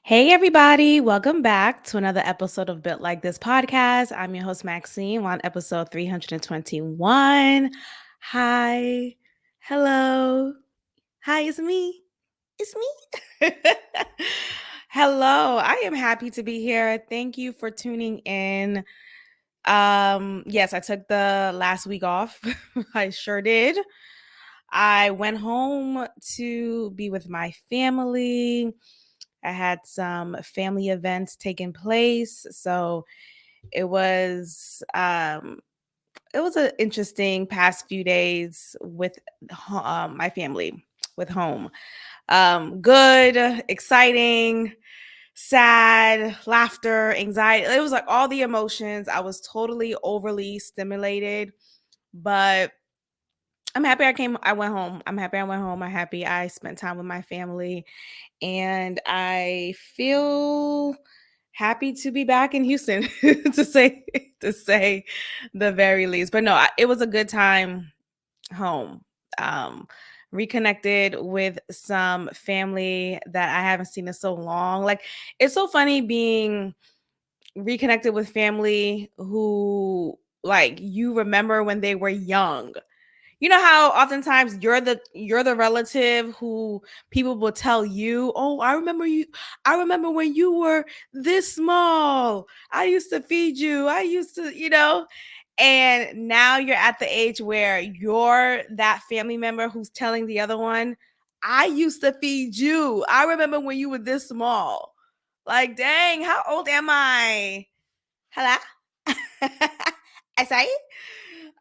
Hey, everybody. Welcome back to another episode of Built Like This podcast. I'm your host, Maxine. We're on episode 321. Hi. Hello. Hi, it's me. It's me. Hello. I am happy to be here. Thank you for tuning in. Yes, I took the last week off. I sure did. I went home to be with my family. I had some family events taking place, so it was an interesting past few days with my family, with home. Good, exciting, sad, laughter, anxiety. It was like all the emotions. I was totally overly stimulated, but I went home. I'm happy I went home. I'm happy I spent time with my family, and I feel happy to be back in Houston to say to say the very least. But no, it was a good time home. Um Reconnected with some family that I haven't seen in so long. Like, it's so funny being reconnected with family who, like, you remember when they were young. You know how oftentimes you're the relative who people will tell you, "Oh, I remember you. I remember when you were this small. I used to feed you. I used to, And now you're at the age where you're that family member who's telling the other one, "I used to feed you. I remember when you were this small." Like, dang, how old am I? Hello? I say?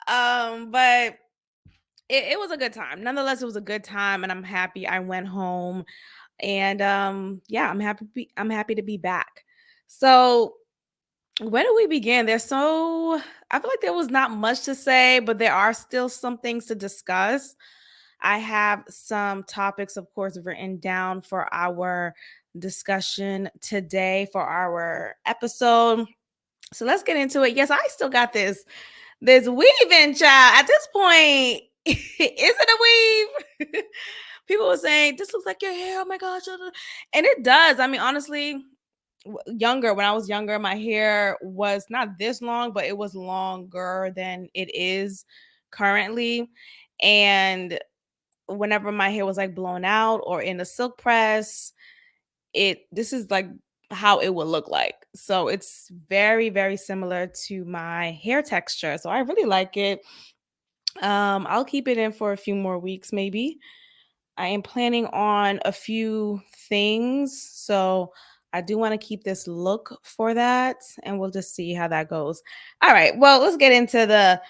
But it was a good time. Nonetheless, it was a good time, and I'm happy I went home. And yeah, I'm happy to be back. So where do we begin? I feel like there was not much to say, but there are still some things to discuss. I have some topics, of course, written down for our discussion today for our episode. So let's get into it. Yes, I still got this weaving, child. At this point, is it a weave? People were saying, "This looks like your hair. Oh my gosh." And it does. I mean, honestly, when I was younger, my hair was not this long, but it was longer than it is currently. And whenever my hair was like blown out or in a silk press, this is like how it would look like. So it's very, very similar to my hair texture. So I really like it. I'll keep it in for a few more weeks, maybe. I am planning on a few things, so I do want to keep this look for that, and we'll just see how that goes. All right, well, let's get into the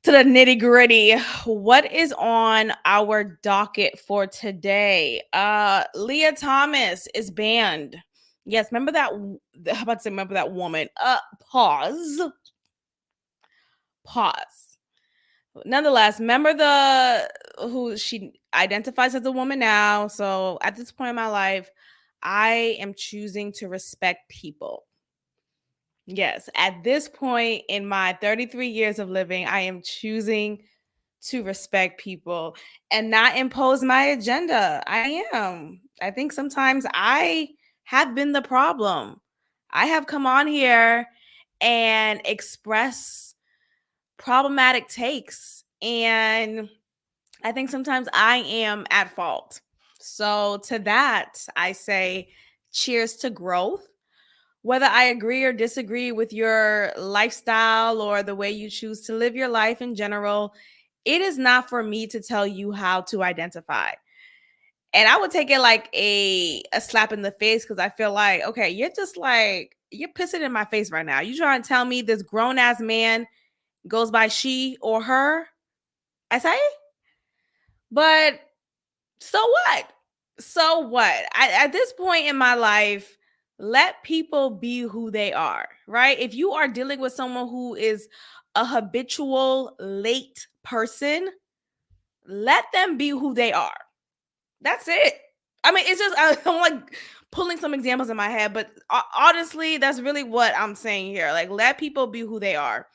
nitty gritty. What is on our docket for today? Leah Thomas is banned. Yes, remember that? How about to say remember that woman? Pause. Pause. Nonetheless, remember the who she identifies as a woman now. So at this point in my life, I am choosing to respect people. Yes, at this point in my 33 years of living, I am choosing to respect people and not impose my agenda. I am. I think sometimes I have been the problem. I have come on here and express problematic takes, and I think sometimes I am at fault. So to that, I say cheers to growth. Whether I agree or disagree with your lifestyle or the way you choose to live your life in general, it is not for me to tell you how to identify. And I would take it like a slap in the face, because I feel like, okay, you're just like, you're pissing in my face right now. You trying to tell me this grown ass man goes by she or her? I say, but so what? So what? At this point in my life, let people be who they are, right? If you are dealing with someone who is a habitual late person, let them be who they are. That's it. I mean, it's just, I'm like pulling some examples in my head, but honestly, that's really what I'm saying here. Like, let people be who they are.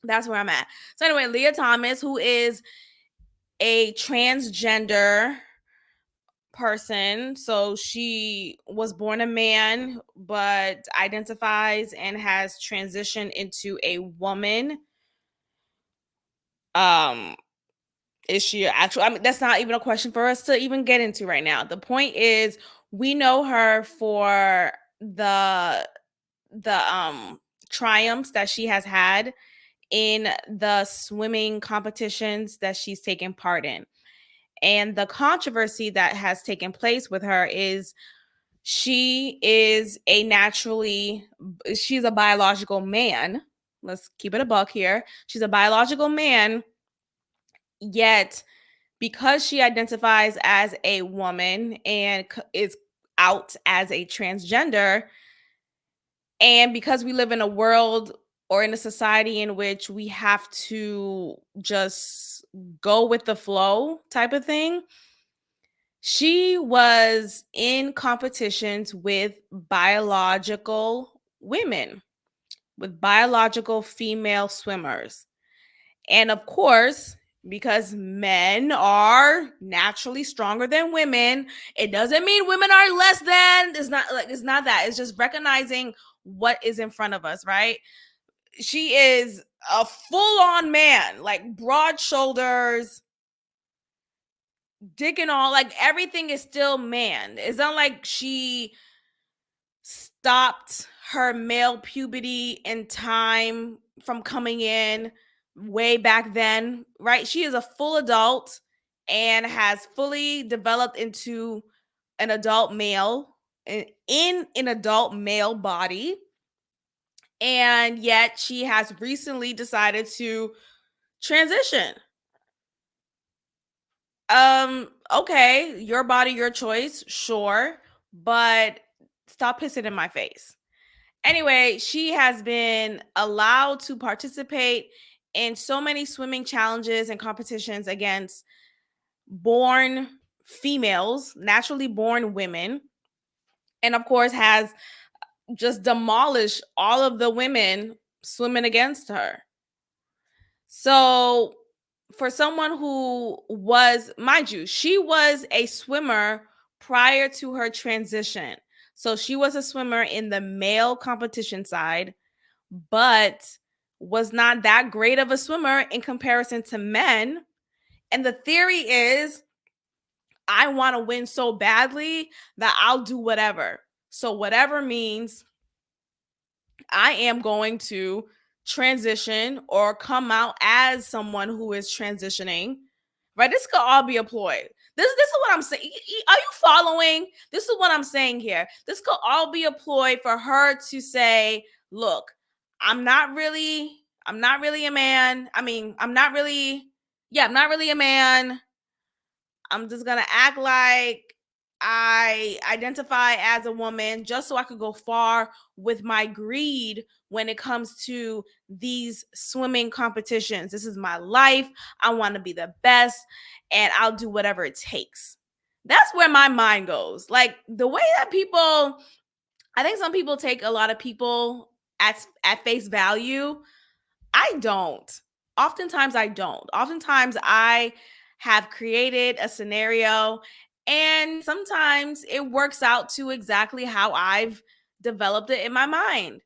That's where I'm at. So anyway, Leah Thomas, who is a transgender person. So she was born a man, but identifies and has transitioned into a woman. Um, is she actually? I mean, that's not even a question for us to even get into right now. The point is, we know her for the triumphs that she has had in the swimming competitions that she's taken part in. And the controversy that has taken place with her is she is a naturally, she's a biological man. Let's keep it a buck here. She's a biological man, yet because she identifies as a woman and is out as a transgender, and because we live in a world or in a society in which we have to just go with the flow type of thing, she was in competitions with biological women, with biological female swimmers. And of course, because men are naturally stronger than women, it doesn't mean women are less than. It's not that. It's just recognizing what is in front of us, right? She is a full-on man, like broad shoulders, dick and all, like everything is still man. It's not like she stopped her male puberty in time from coming in way back then, right? She is a full adult and has fully developed into an adult male in an adult male body. And yet she has recently decided to transition. Okay, your body, your choice, sure, but stop pissing in my face. Anyway, she has been allowed to participate in so many swimming challenges and competitions against born females, naturally born women, and of course has just demolished all of the women swimming against her. So, for someone who was, mind you, she was a swimmer prior to her transition. So, she was a swimmer in the male competition side, but was not that great of a swimmer in comparison to men. And the theory is, I want to win so badly that I'll do whatever. So, whatever means I am going to transition or come out as someone who is transitioning. Right? This could all be a ploy. This is what I'm saying. Are you following? This is what I'm saying here. This could all be a ploy for her to say, look, I'm not really a man. I mean, I'm not really a man. I'm just gonna act like I identify as a woman just so I could go far with my greed when it comes to these swimming competitions. This is my life. I want to be the best and I'll do whatever it takes. That's where my mind goes. Like the way that people, I think some people take a lot of people at face value. I don't. Oftentimes, I don't. Oftentimes, I have created a scenario, and sometimes it works out to exactly how I've developed it in my mind.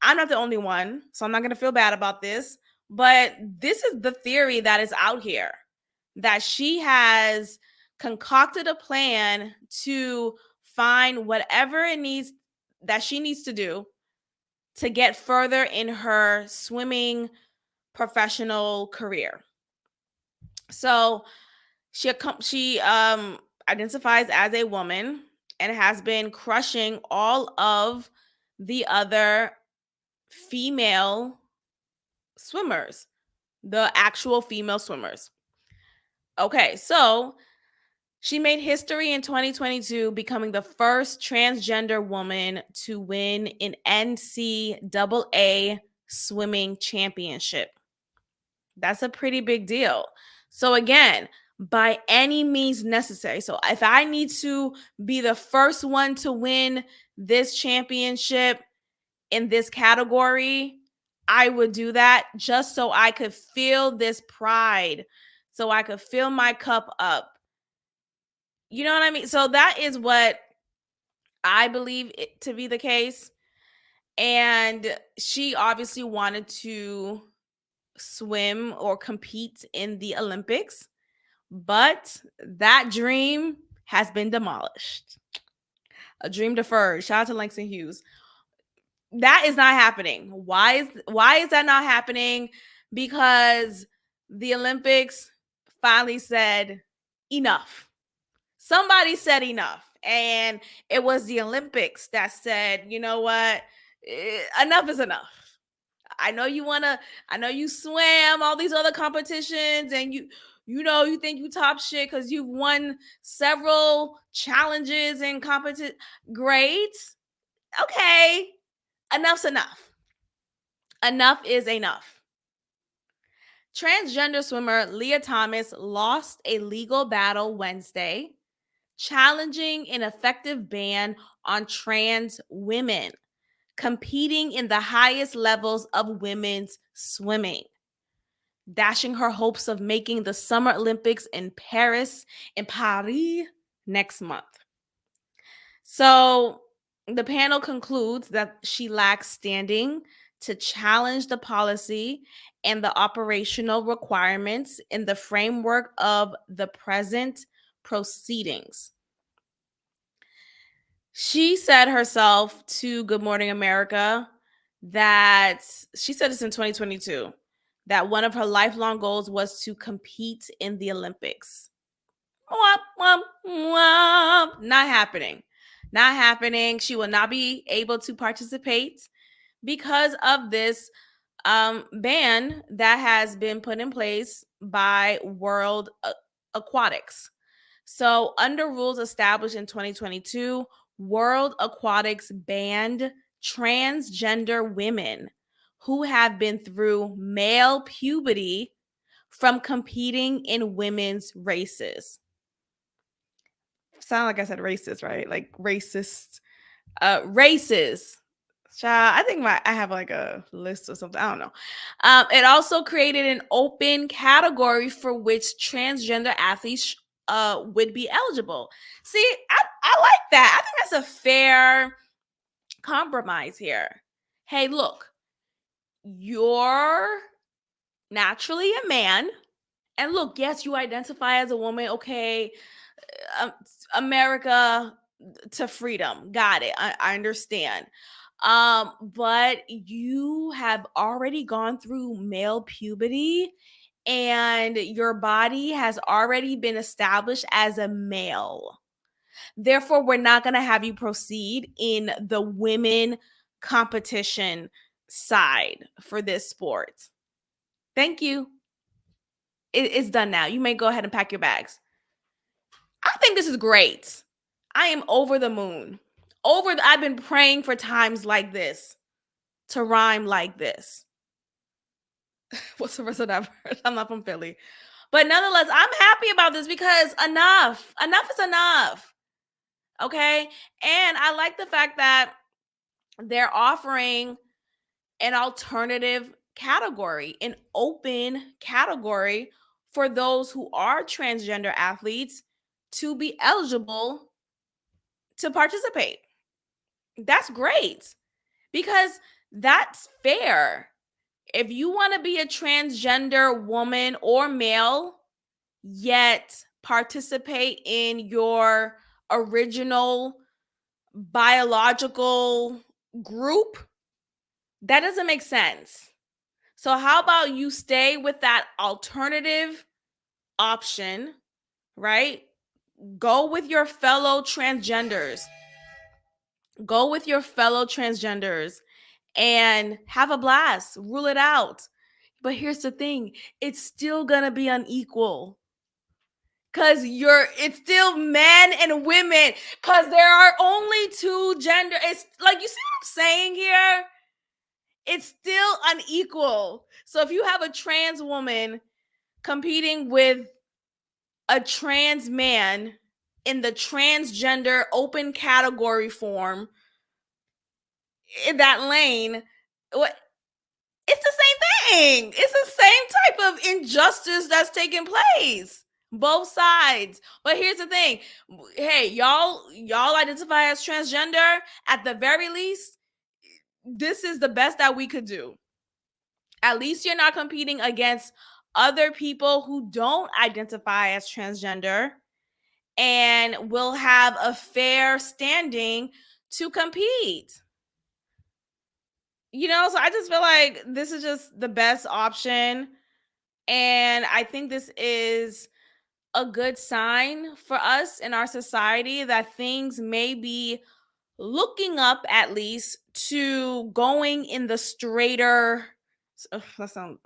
I'm not the only one, so I'm not going to feel bad about this. But this is the theory that is out here, that she has concocted a plan to find whatever it needs that she needs to do to get further in her swimming professional career. So she identifies as a woman and has been crushing all of the other female swimmers, the actual female swimmers. Okay, so she made history in 2022, becoming the first transgender woman to win an NCAA swimming championship. That's a pretty big deal. So again, by any means necessary. So if I need to be the first one to win this championship in this category, I would do that just so I could feel this pride, so I could fill my cup up. You know what I mean? So that is what I believe it to be the case. And she obviously wanted to swim or compete in the Olympics, but that dream has been demolished. A dream deferred. Shout out to Langston Hughes. That is not happening. Why is that not happening? Because the Olympics finally said enough. Somebody said enough. And it was the Olympics that said, you know what? Enough is enough. I know I know you swam all these other competitions and you think you top shit because you've won several challenges and competition. Great. Okay. Enough's enough. Enough is enough. Transgender swimmer Leah Thomas lost a legal battle Wednesday, challenging an effective ban on trans women competing in the highest levels of women's swimming, dashing her hopes of making the Summer Olympics in Paris next month. So the panel concludes that she lacks standing to challenge the policy and the operational requirements in the framework of the present proceedings. She said herself to Good Morning America that she said this in 2022 that one of her lifelong goals was to compete in the Olympics. Womp, womp, womp. Not happening. Not happening. She will not be able to participate because of this ban that has been put in place by World Aquatics. So, under rules established in 2022, World Aquatics banned transgender women who have been through male puberty from competing in women's races. Sound like I said racist, right? Like racist races. Child, I think I have like a list or something. I don't know. It also created an open category for which transgender athletes would be eligible. See, I like that. I think that's a fair compromise here. Hey, look, you're naturally a man. And look, yes, you identify as a woman. Okay, um, America to freedom. Got it. I understand. But you have already gone through male puberty and your body has already been established as a male. Therefore, we're not going to have you proceed in the women competition side for this sport. Thank you. It's done now. You may go ahead and pack your bags. I think this is great. I am over the moon. I've been praying for times like this to rhyme like this. What's the rest of that verse? I'm not from Philly. But nonetheless, I'm happy about this because enough is enough. Okay. And I like the fact that they're offering an alternative category, an open category for those who are transgender athletes to be eligible to participate. That's great because that's fair. If you want to be a transgender woman or male, yet participate in your original biological group, that doesn't make sense. So, how about you stay with that alternative option, right? Go with your fellow transgenders. Go with your fellow transgenders and have a blast. Rule it out. But here's the thing, it's still gonna be unequal. Cause it's still men and women. Cause there are only two gender. It's like, you see what I'm saying here? It's still unequal. So if you have a trans woman competing with a trans man in the transgender open category form in that lane, what? It's the same thing. It's the same type of injustice that's taking place. Both sides. But here's the thing. Hey, y'all identify as transgender. At the very least, this is the best that we could do. At least you're not competing against other people who don't identify as transgender and will have a fair standing to compete. So I just feel like this is just the best option. And I think this is a good sign for us in our society that things may be looking up, at least, to going in the straighter. That sounds.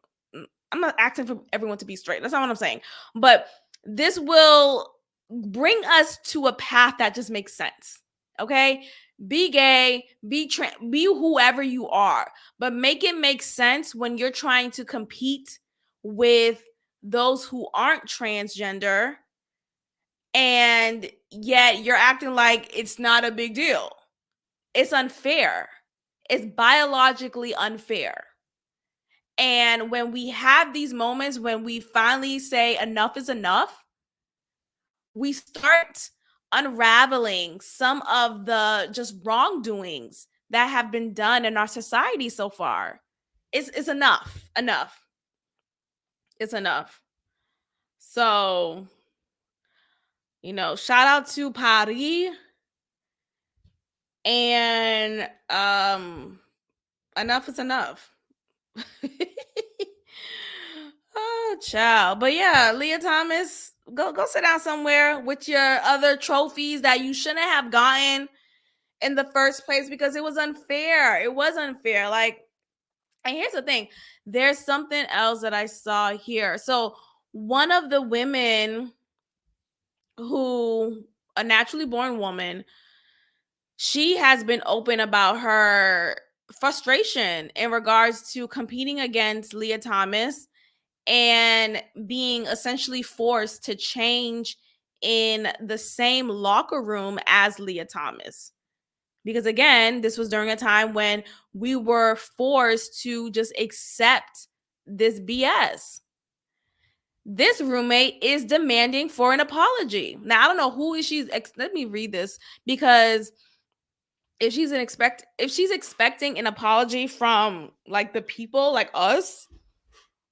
I'm not asking for everyone to be straight. That's not what I'm saying. But this will bring us to a path that just makes sense. Okay? Be gay, be whoever you are, but make it make sense when you're trying to compete with those who aren't transgender, and yet you're acting like it's not a big deal. It's unfair. It's biologically unfair. And when we have these moments when we finally say enough is enough, we start unraveling some of the just wrongdoings that have been done in our society so far. It's enough. Enough. It's enough. So, shout out to Paris, and enough is enough. Oh, child. But yeah, Leah Thomas, go sit down somewhere with your other trophies that you shouldn't have gotten in the first place, because it was unfair. It was unfair. Like, and here's the thing. There's something else that I saw here. So one of the women who, a naturally born woman, she has been open about her frustration in regards to competing against Leah Thomas and being essentially forced to change in the same locker room as Leah Thomas. Because again, this was during a time when we were forced to just accept this BS. This roommate is demanding for an apology. Now, I don't know who she's. Let me read this, because if she's expecting an apology from like the people, like us,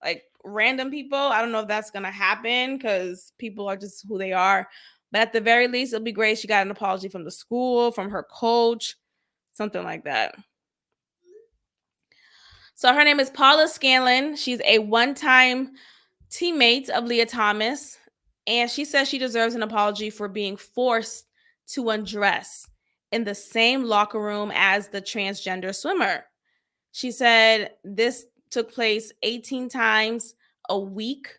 like random people, I don't know if that's gonna happen, because people are just who they are. But at the very least, it'll be great. She got an apology from the school, from her coach, something like that. So her name is Paula Scanlon. She's a one-time teammate of Leah Thomas, and she says she deserves an apology for being forced to undress in the same locker room as the transgender swimmer. She said this took place 18 times a week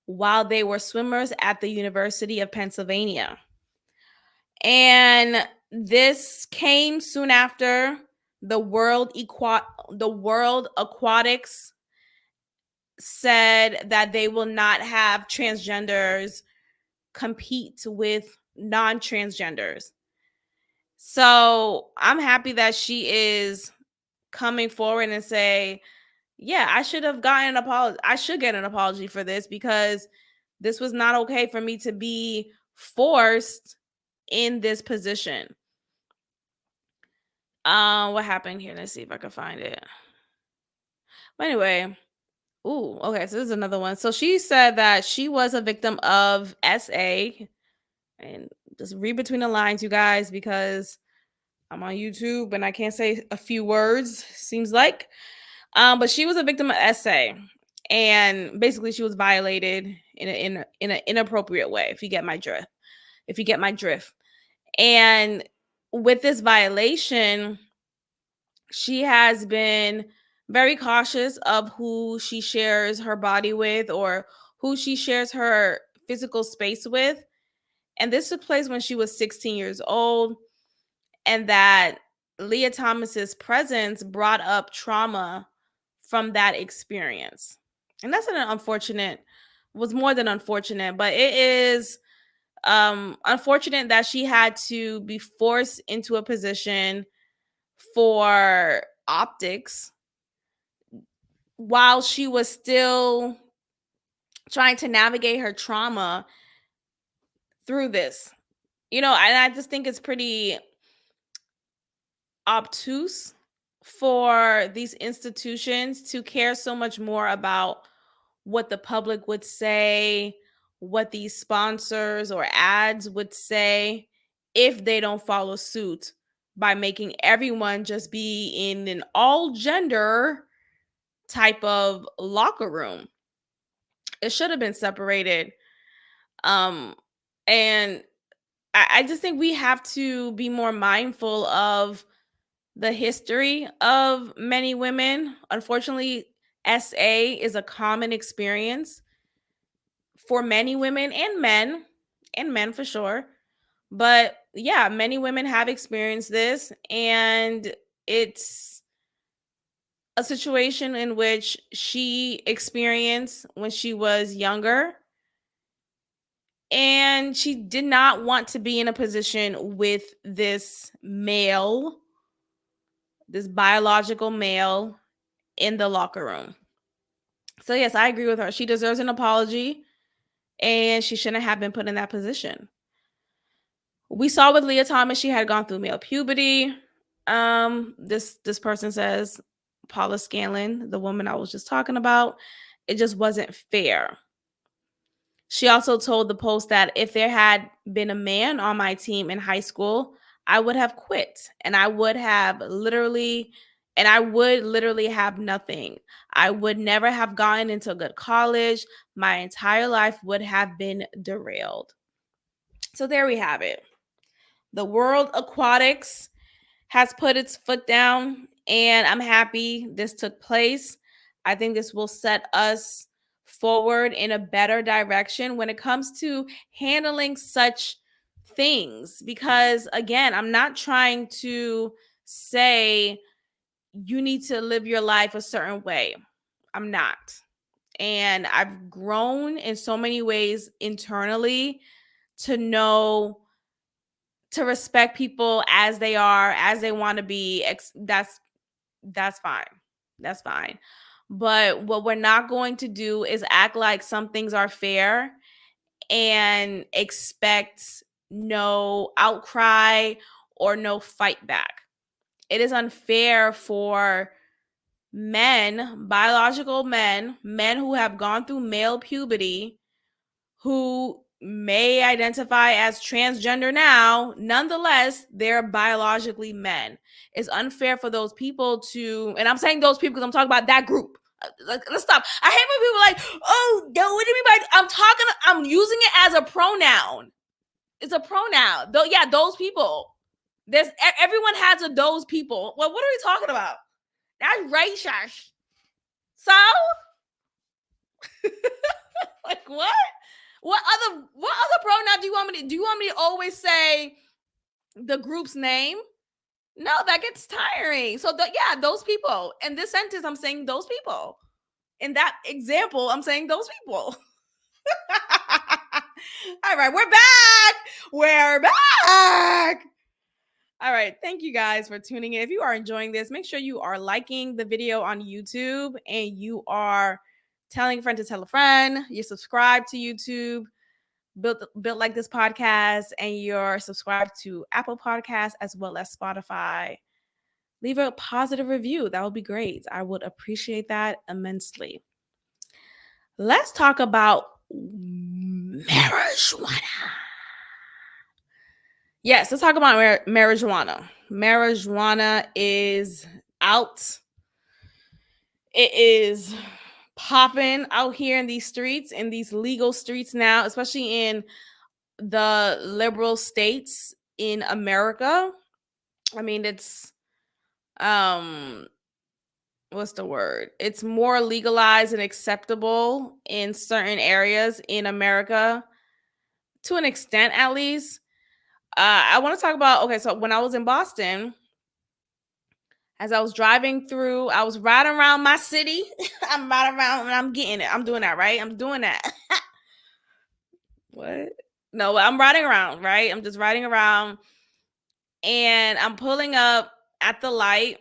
while they were swimmers at the University of Pennsylvania. And this came soon after the World Aquatics said that they will not have transgenders compete with non-transgenders. So I'm happy that she is coming forward and say, yeah, I should have gotten an apology. I should get an apology for this, because this was not okay for me to be forced in this position. What happened here? Let's see if I can find it. But anyway, okay, so this is another one. So she said that she was a victim of SA, and just read between the lines, you guys, because I'm on YouTube and I can't say a few words, seems like. But she was a victim of SA, and basically she was violated in an inappropriate way, if you get my drift. And with this violation, she has been very cautious of who she shares her body with, or who she shares her physical space with. And this took place when she was 16 years old, and that Leah Thomas's presence brought up trauma from that experience. And that's was more than unfortunate, but it is unfortunate that she had to be forced into a position for optics while she was still trying to navigate her trauma through this. And I just think it's pretty obtuse for these institutions to care so much more about what the public would say, what these sponsors or ads would say, if they don't follow suit by making everyone just be in an all gender type of locker room. It should have been separated. And I just think we have to be more mindful of the history of many women. Unfortunately, SA is a common experience for many women and men for sure. But yeah, many women have experienced this, and it's a situation in which she experienced when she was younger, and she did not want to be in a position with this male, this biological male, in the locker room. So yes, I agree with her. She deserves an apology, and she shouldn't have been put in that position. We saw with Leah Thomas, she had gone through male puberty. This person says, Paula Scanlon, the woman I was just talking about, it just wasn't fair. She also told the Post that if there had been a man on my team in high school, I would have quit, and I would literally have nothing. I would never have gotten into a good college. My entire life would have been derailed. So there we have it. The World Aquatics has put its foot down, and I'm happy this took place. I think this will set us forward in a better direction when it comes to handling such things. Because again, I'm not trying to say you need to live your life a certain way. I'm not. And I've grown in so many ways internally to know to respect people as they are, as they want to be. That's fine. That's fine. But what we're not going to do is act like some things are fair and expect no outcry or no fight back. It is unfair for men, biological men, men who have gone through male puberty, who may identify as transgender now, nonetheless, they're biologically men. It's unfair for those people to, and I'm saying those people because I'm talking about that group. Let's stop. I hate when people are like, oh, no, what do you mean by, I'm using it as a pronoun. It's a pronoun. Though, yeah, those people. Everyone has a those people. Well, what are we talking about? That's racist. So, like, what? What other pronoun do you want me to? Do you want me to always say the group's name? No, that gets tiring. So yeah, those people. In this sentence, I'm saying those people. In that example, I'm saying those people. All right, we're back. We're back. All right, thank you guys for tuning in. If you are enjoying this, make sure you are liking the video on YouTube, and you are telling a friend to tell a friend. You subscribe to YouTube, built like this podcast, and you're subscribed to Apple Podcasts as well as Spotify. Leave a positive review. That would be great. I would appreciate that immensely. Let's talk about marijuana. Yes, let's talk about marijuana. Marijuana is out. It is popping out here in these streets, in these legal streets now, especially in the liberal states in America. I mean, it's what's the word? It's more legalized and acceptable in certain areas in America, to an extent at least. I want to talk about, okay, so when I was in Boston, as I was driving through, I was riding around my city. I'm riding around and I'm getting it. I'm doing that, right? I'm doing that. What? No, I'm riding around, right? I'm just riding around, and I'm pulling up at the light.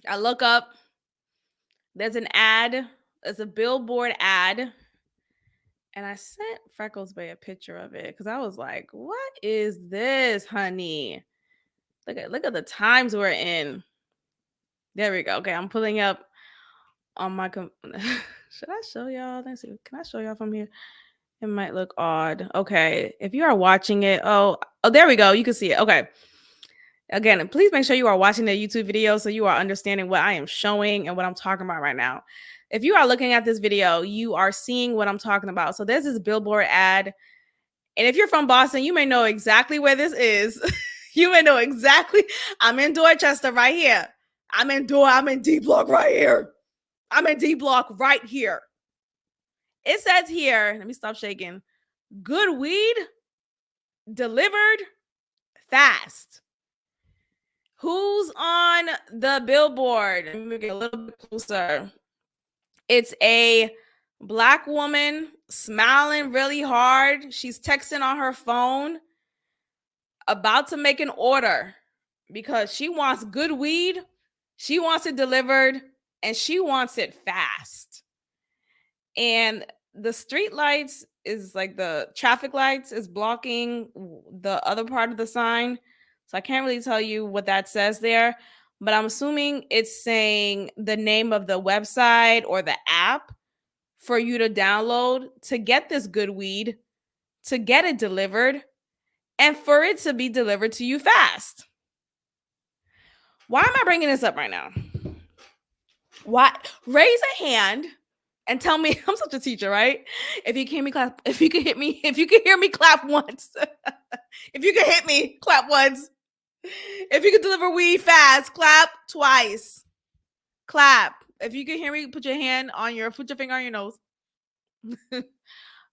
I look up. There's an ad. There's a billboard ad And I sent Freckles Bay a picture of it because I was like, what is this, honey? Look at the times we're in. There we go. Okay, I'm pulling up on my should I show y'all? Let's see. Can I show y'all from here? It might look odd. Okay. If you are watching it, oh, there we go. You can see it. Okay. Again, please make sure you are watching the YouTube video so you are understanding what I am showing and what I'm talking about right now. If you are looking at this video, you are seeing what I'm talking about. So there's this billboard ad. And if you're from Boston, you may know exactly where this is. You may know exactly. I'm in Dorchester right here. I'm in D Block right here. I'm in D Block right here. It says here, let me stop shaking. Good weed delivered fast. Who's on the billboard? Let me get a little bit closer. It's a Black woman smiling really hard. She's texting on her phone, about to make an order because she wants good weed. She wants it delivered and she wants it fast. And the street lights is like the traffic lights is blocking the other part of the sign. So I can't really tell you what that says there, but I'm assuming it's saying the name of the website or the app for you to download to get this good weed, to get it delivered, and for it to be delivered to you fast. Why am I bringing this up right now? Why? Raise a hand and tell me. I'm such a teacher, right? If you can hear me clap, if you can hit me, if you can hear me, clap once. If you can hit me, clap once. If you can deliver weed fast, clap twice. Clap. If you can hear me, put your finger on your nose.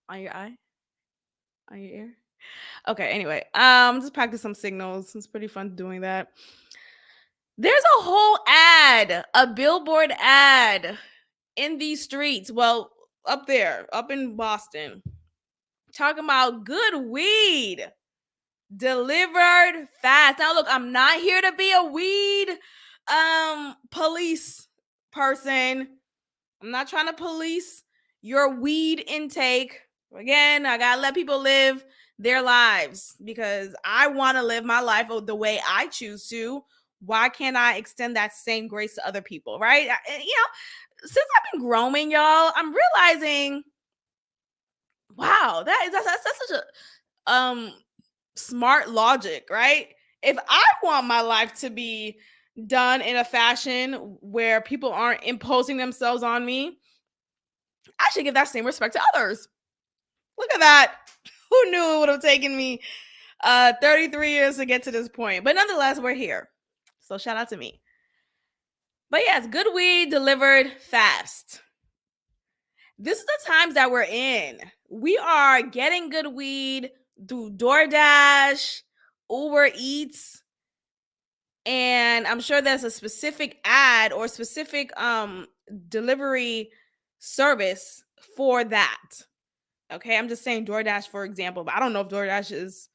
On your eye. On your ear. Okay, anyway. Just practice some signals. It's pretty fun doing that. There's a whole ad, a billboard ad in these streets. Well, up there, up in Boston, talking about good weed delivered fast. Now, look, I'm not here to be a weed police person. I'm not trying to police your weed intake. Again, I gotta let people live their lives because I want to live my life the way I choose to. Why can't I extend that same grace to other people, right? Since I've been growing, y'all, I'm realizing, wow, that's such a smart logic, right? If I want my life to be done in a fashion where people aren't imposing themselves on me, I should give that same respect to others. Look at that. Who knew it would have taken me 33 years to get to this point? But nonetheless, we're here. So shout out to me. But yes, good weed delivered fast. This is the times that we're in. We are getting good weed through DoorDash, Uber Eats, and I'm sure there's a specific ad or specific delivery service for that. Okay, I'm just saying DoorDash, for example, but I don't know if DoorDash is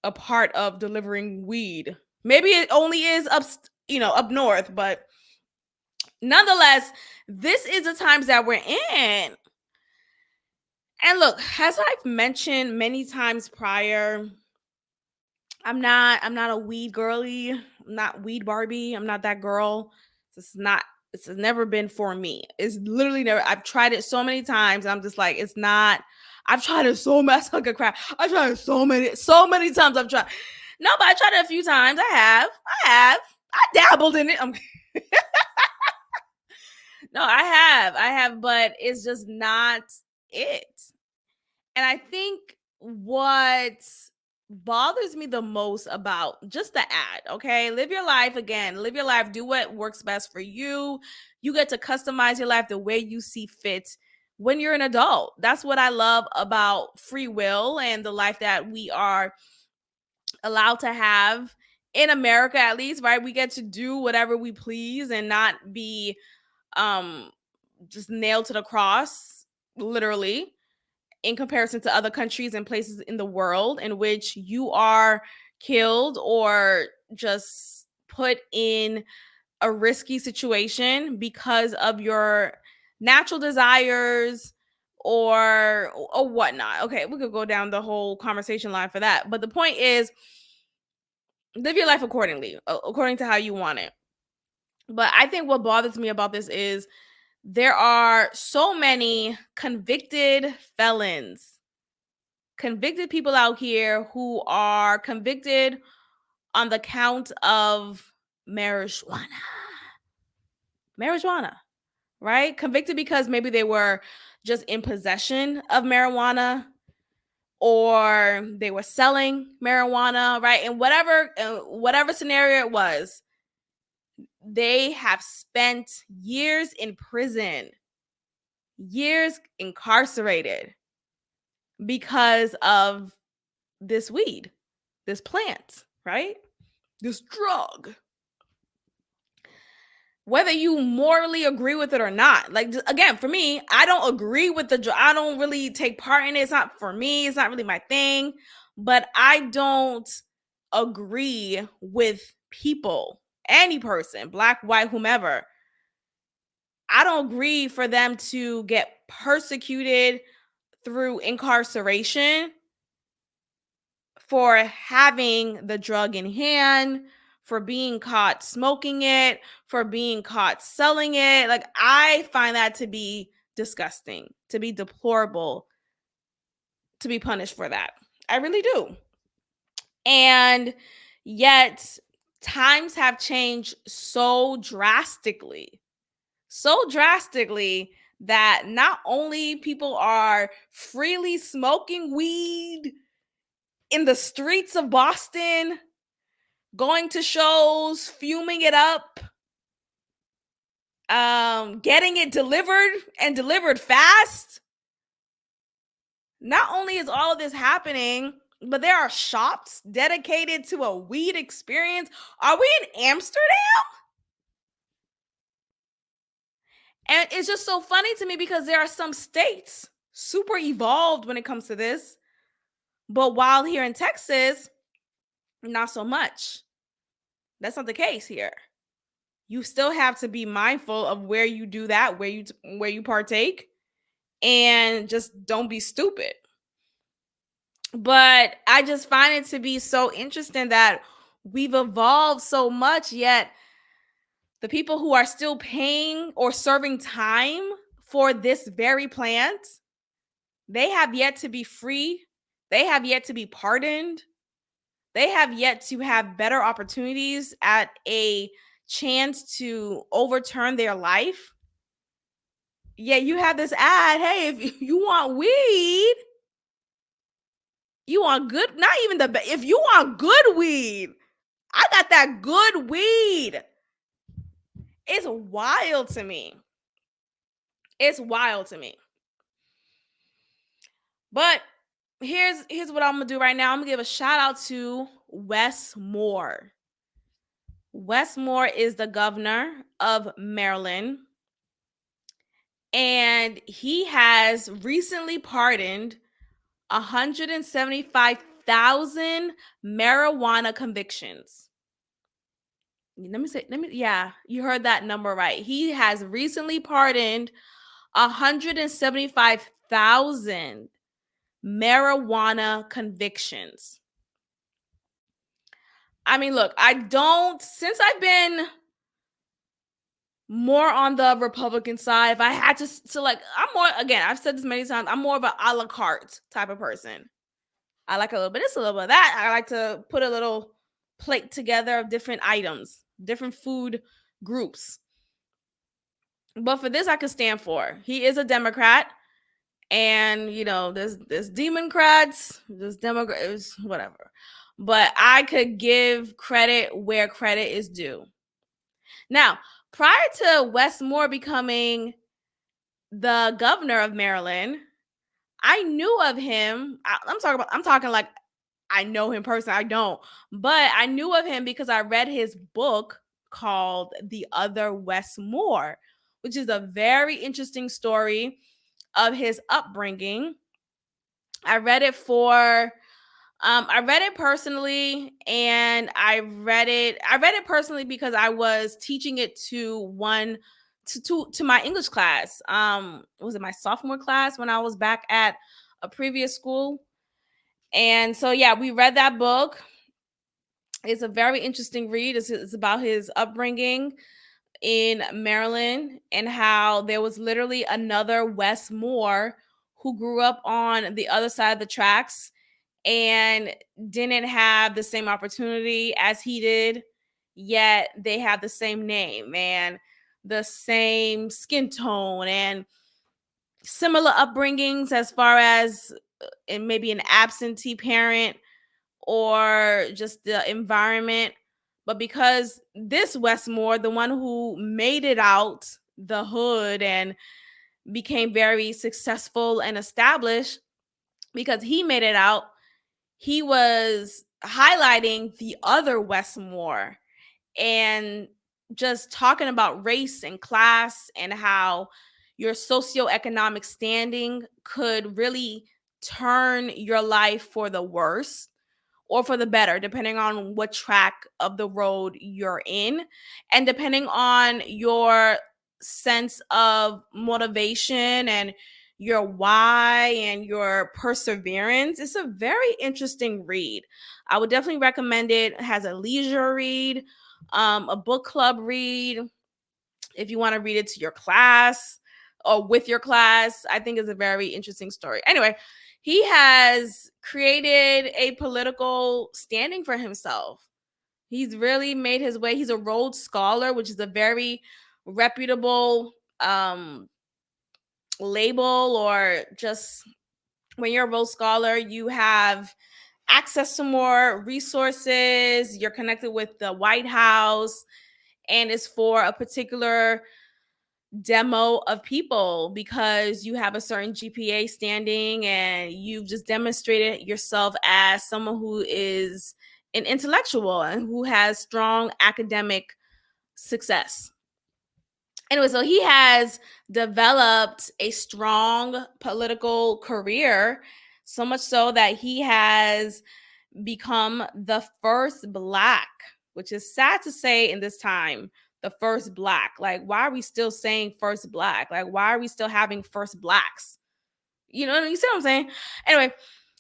a part of delivering weed. Maybe it only is up north, but nonetheless, this is the times that we're in. And look, as I've mentioned many times prior, I'm not a weed girly. I'm not weed Barbie. I'm not that girl. This has never been for me. It's literally never. I've tried it so many times. I'm just like, it's not. I've tried it so much. Like a crap. I've tried it so many times. I've tried. No, but I tried it a few times. I have. I dabbled in it. No, I have, but it's just not it. And I think what bothers me the most about just the ad, okay? Live your life again. Live your life. Do what works best for you. You get to customize your life the way you see fit when you're an adult. That's what I love about free will and the life that we are allowed to have in America, at least, right? We get to do whatever we please and not be just nailed to the cross, literally, in comparison to other countries and places in the world in which you are killed or just put in a risky situation because of your natural desires or whatnot. Okay, we could go down the whole conversation line for that. But the point is, live your life accordingly, according to how you want it. But I think what bothers me about this is there are so many convicted felons, convicted people out here who are convicted on the count of marijuana. Marijuana, right? Convicted because maybe they were just in possession of marijuana or they were selling marijuana, right? And whatever scenario it was, they have spent years in prison, years incarcerated because of this weed, this plant, right? This drug. Whether you morally agree with it or not. Like, again, for me, I don't agree with I don't really take part in it. It's not for me. It's not really my thing. But I don't agree with people, any person, black, white, whomever. I don't agree for them to get persecuted through incarceration for having the drug in hand, for being caught smoking it, for being caught selling it. Like, I find that to be disgusting, to be deplorable, to be punished for that. I really do. And yet, times have changed so drastically that not only people are freely smoking weed in the streets of Boston, going to shows, fuming it up, getting it delivered fast. Not only is all of this happening, but there are shops dedicated to a weed experience. Are we in Amsterdam? And it's just so funny to me because there are some states super evolved when it comes to this. But while here in Texas, not so much. That's not the case here. You still have to be mindful of where you do that, where you partake, and just don't be stupid. But I just find it to be so interesting that we've evolved so much, yet the people who are still paying or serving time for this very plant, they have yet to be free. They have yet to be pardoned. They have yet to have better opportunities at a chance to overturn their life. Yeah, you have this ad. Hey, if you want weed, you want good, not even if you want good weed, I got that good weed. It's wild to me. It's wild to me. But here's what I'm gonna do right now. I'm gonna give a shout out to Wes Moore. Wes Moore is the governor of Maryland, and he has recently pardoned 175,000 marijuana convictions. Yeah, you heard that number right. He has recently pardoned 175,000 marijuana convictions. I mean, look, since I've been more on the Republican side, if I had to select, I've said this many times, I'm more of an a la carte type of person. I like a little bit of this, a little bit of that. I like to put a little plate together of different items, different food groups. But for this, I could stand for. He is a Democrat. And, there's Democrats, there's Democrats, whatever. But I could give credit where credit is due. Now, prior to Wes Moore becoming the governor of Maryland, I knew of him. I'm talking like I know him personally. I don't, but I knew of him because I read his book called The Other Wes Moore, which is a very interesting story of his upbringing. I read it personally, and I read it personally because I was teaching it to one to my English class. Was it my sophomore class when I was back at a previous school? And so yeah, we read that book. It's a very interesting read. It's about his upbringing in Maryland and how there was literally another Wes Moore who grew up on the other side of the tracks and didn't have the same opportunity as he did, yet they have the same name and the same skin tone and similar upbringings as far as and maybe an absentee parent or just the environment. But because this Westmore, the one who made it out the hood and became very successful and established, because he made it out, he was highlighting the other Westmore and just talking about race and class and how your socioeconomic standing could really turn your life for the worse or for the better, depending on what track of the road you're in and depending on your sense of motivation and your why and your perseverance. It's a very interesting read. I would definitely recommend it. It has a leisure read, a book club read. If you want to read it to your class or with your class, I think it's a very interesting story. Anyway, he has created a political standing for himself. He's really made his way. He's a Rhodes Scholar, which is a very reputable label, or just when you're a Rhodes Scholar, you have access to more resources. You're connected with the White House, and it's for a particular demo of people because you have a certain GPA standing and you've just demonstrated yourself as someone who is an intellectual and who has strong academic success. Anyway, so he has developed a strong political career, so much so that he has become the first Black, which is sad to say in this time, the first Black. Like, why are we still saying first Black? Like, why are we still having first Blacks? You see what I'm saying? Anyway,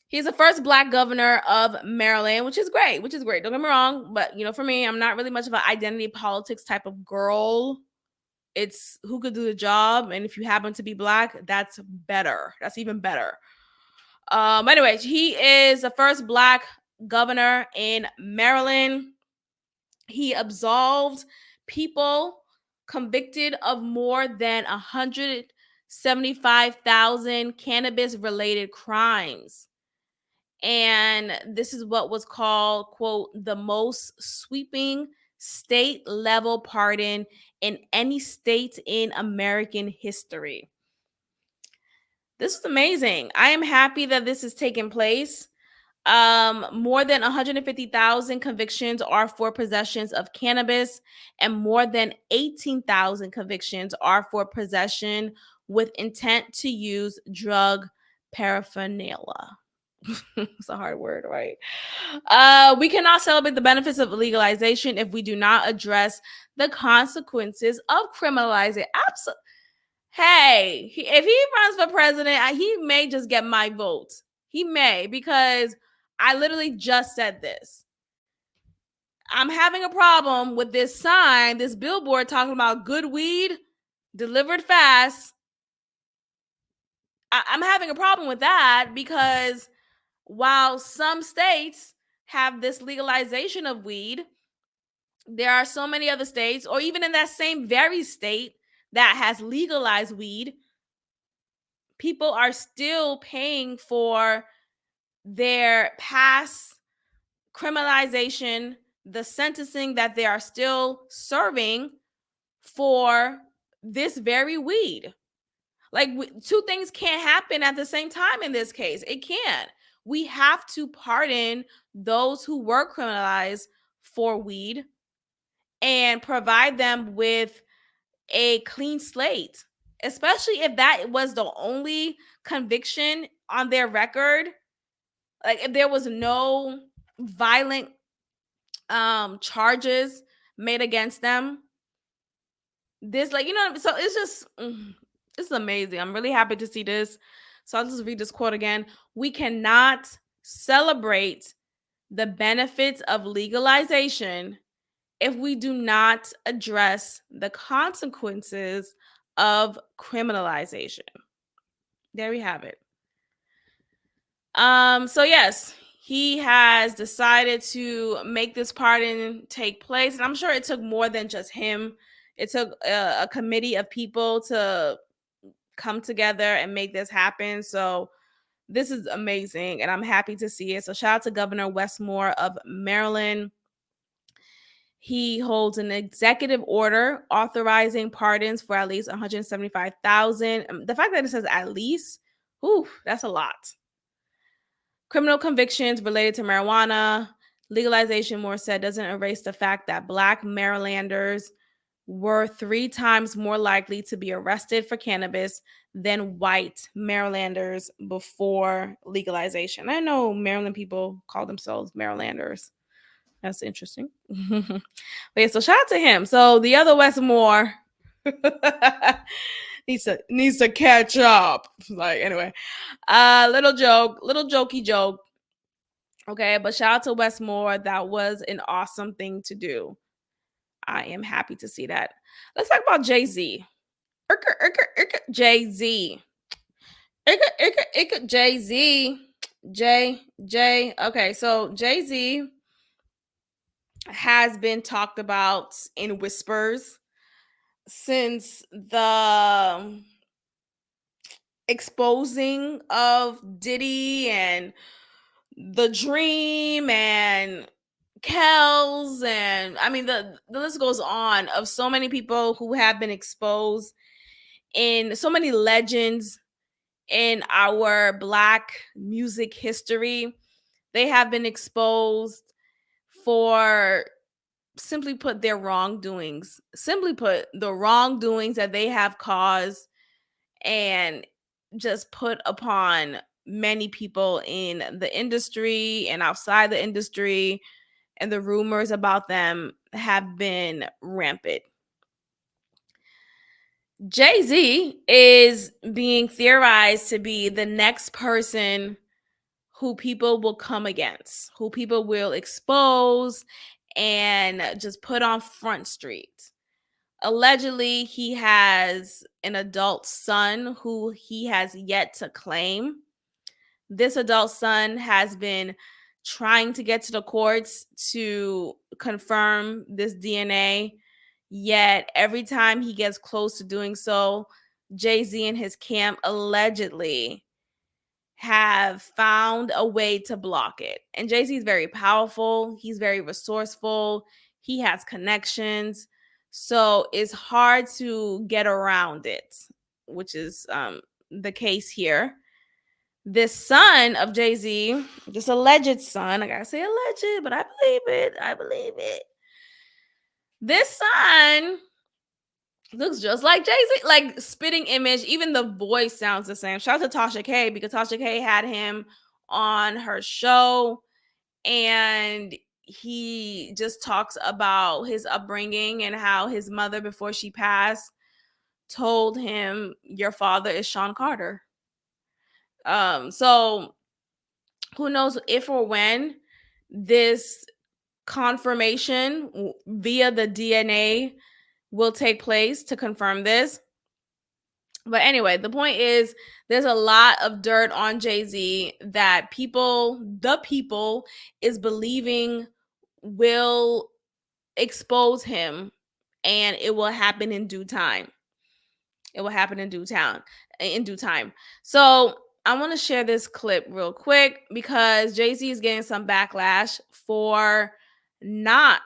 he's the first Black governor of Maryland, which is great, Don't get me wrong. But, for me, I'm not really much of an identity politics type of girl. It's who could do the job. And if you happen to be Black, that's better. That's even better. Anyways, he is the first Black governor in Maryland. He absolved people convicted of more than 175,000 cannabis related crimes. And this is what was called, quote, the most sweeping state level pardon in any state in American history. This is amazing. I am happy that this is taking place. More than 150,000 convictions are for possessions of cannabis, and more than 18,000 convictions are for possession with intent to use drug paraphernalia. It's a hard word, right? We cannot celebrate the benefits of legalization if we do not address the consequences of criminalizing. Absolutely. Hey, if he runs for president, he may just get my vote. He may, because I literally just said this. I'm having a problem with this sign, this billboard talking about good weed delivered fast. I'm having a problem with that because while some states have this legalization of weed, there are so many other states, or even in that same very state that has legalized weed, people are still paying for their past criminalization, the sentencing that they are still serving for this very weed. Like, two things can't happen at the same time in this case. It can't. We have to pardon those who were criminalized for weed and provide them with a clean slate, especially if that was the only conviction on their record. Like, if there was no violent charges made against them, This, like, so it's just, it's amazing. I'm really happy to see this. So I'll just read this quote again. We cannot celebrate the benefits of legalization if we do not address the consequences of criminalization. There we have it. So yes, he has decided to make this pardon take place, and I'm sure it took more than just him. It took a committee of people to come together and make this happen. So this is amazing, and I'm happy to see it. So shout out to Governor Westmore of Maryland. He holds an executive order authorizing pardons for at least 175,000. The fact that it says at least, that's a lot. Criminal convictions related to marijuana. Legalization, Moore said, doesn't erase the fact that Black Marylanders were 3 times more likely to be arrested for cannabis than white Marylanders before legalization. I know Maryland people call themselves Marylanders. That's interesting. But yeah, so shout out to him. So the other Westmore needs to catch up. Like, anyway, little jokey joke. Okay, but shout out to Westmore. That was an awesome thing to do. I am happy to see that. Let's talk about Jay-Z. Jay-Z. Jay-Z. J. Okay, so Jay-Z has been talked about in whispers since the exposing of Diddy and The Dream and Kells, and I mean the list goes on of so many people who have been exposed, in so many legends in our Black music history. They have been exposed for, simply put, their wrongdoings. Simply put, the wrongdoings that they have caused and just put upon many people in the industry and outside the industry, and the rumors about them have been rampant. Jay-Z is being theorized to be the next person who people will come against, who people will expose and just put on Front Street. Allegedly, he has an adult son who he has yet to claim. This adult son has been trying to get to the courts to confirm this DNA, yet every time he gets close to doing so, Jay-Z and his camp allegedly have found a way to block it. And Jay-Z is very powerful, he's very resourceful, he has connections. So it's hard to get around it, which is the case here. This son of Jay-Z, this alleged son, I gotta say alleged, but I believe it. I believe it. This son looks just like Jay-Z, like spitting image. Even the voice sounds the same. Shout out to Tasha K, because Tasha K had him on her show, and he just talks about his upbringing and how his mother, before she passed, told him, "Your father is Sean Carter." So who knows if or when this confirmation via the DNA will take place to confirm this. But anyway, the point is, there's a lot of dirt on Jay-Z that the people is believing will expose him, and it will happen in due time. It will happen in due time. So I want to share this clip real quick, because Jay-Z is getting some backlash for not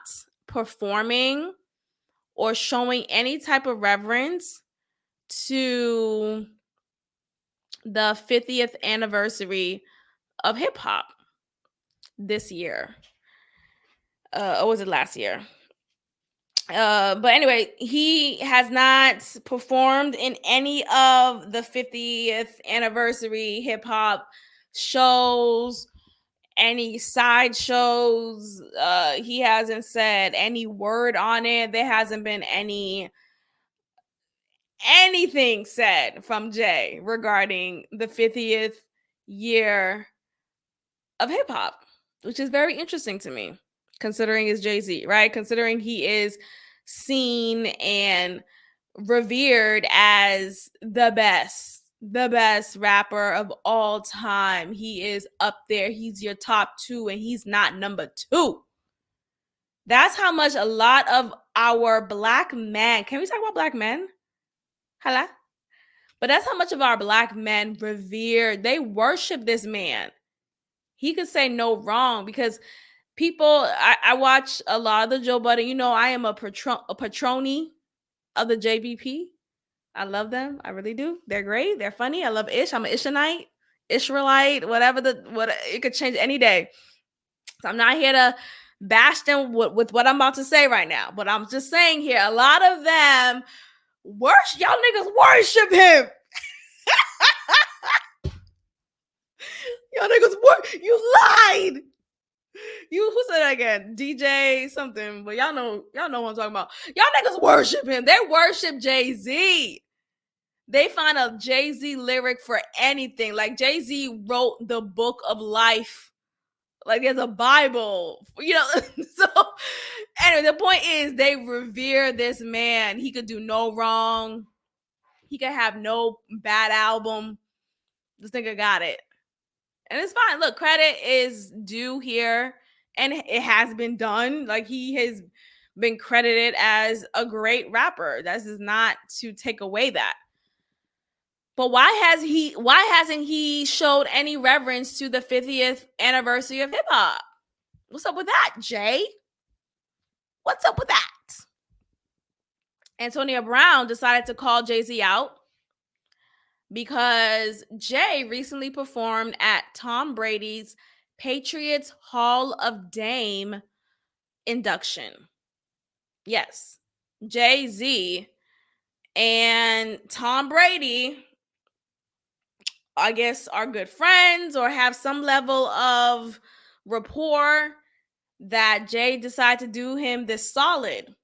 performing or showing any type of reverence to the 50th anniversary of hip hop this year. Or was it last year? But anyway, he has not performed in any of the 50th anniversary hip hop shows, any side shows. He hasn't said any word on it. There hasn't been any anything said from Jay regarding the 50th year of hip hop, which is very interesting to me, considering it's Jay-Z, right? Considering he is seen and revered as the best rapper of all time. He is up there. He's your top two, and he's not number two. That's how much a lot of our black men, can we talk about black men? Hello? But that's how much of our black men revere, they worship this man. He could say no wrong because people, I watch a lot of the Joe Budden. You know, I am a patroni of the JBP. I love them. I really do. They're great. They're funny. I love Ish. I'm an Ishanite, Israelite, whatever what it could change any day. So I'm not here to bash them with what I'm about to say right now. But I'm just saying here, a lot of them worship, y'all niggas worship him. Y'all niggas you lied. Who said that again? DJ something, but y'all know what I'm talking about. Y'all niggas worship him. They worship Jay-Z. They find a Jay-Z lyric for anything. Like Jay-Z wrote the book of life. Like there's a Bible, you know. So anyway, the point is they revere this man. He could do no wrong. He could have no bad album. This nigga got it. And it's fine. Look, credit is due here. And it has been done. Like he has been credited as a great rapper. That is not to take away that. But why hasn't he showed any reverence to the 50th anniversary of hip hop? What's up with that, Jay? What's up with that? Antonio Brown decided to call Jay-Z out because Jay recently performed at Tom Brady's Patriots Hall of Fame induction. Yes, Jay-Z and Tom Brady, I guess, are good friends or have some level of rapport that Jay decided to do him this solid.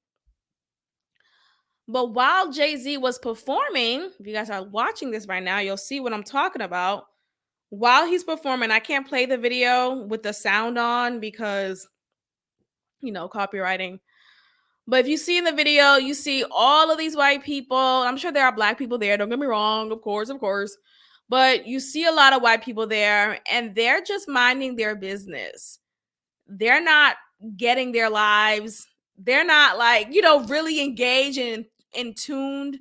But while Jay-Z was performing, if you guys are watching this right now, you'll see what I'm talking about. While he's performing, I can't play the video with the sound on because, you know, copywriting. But if you see in the video, you see all of these white people. I'm sure there are black people there. Don't get me wrong. Of course. But you see a lot of white people there, and they're just minding their business. They're not getting their lives. They're not like, you know, really engaged and in tuned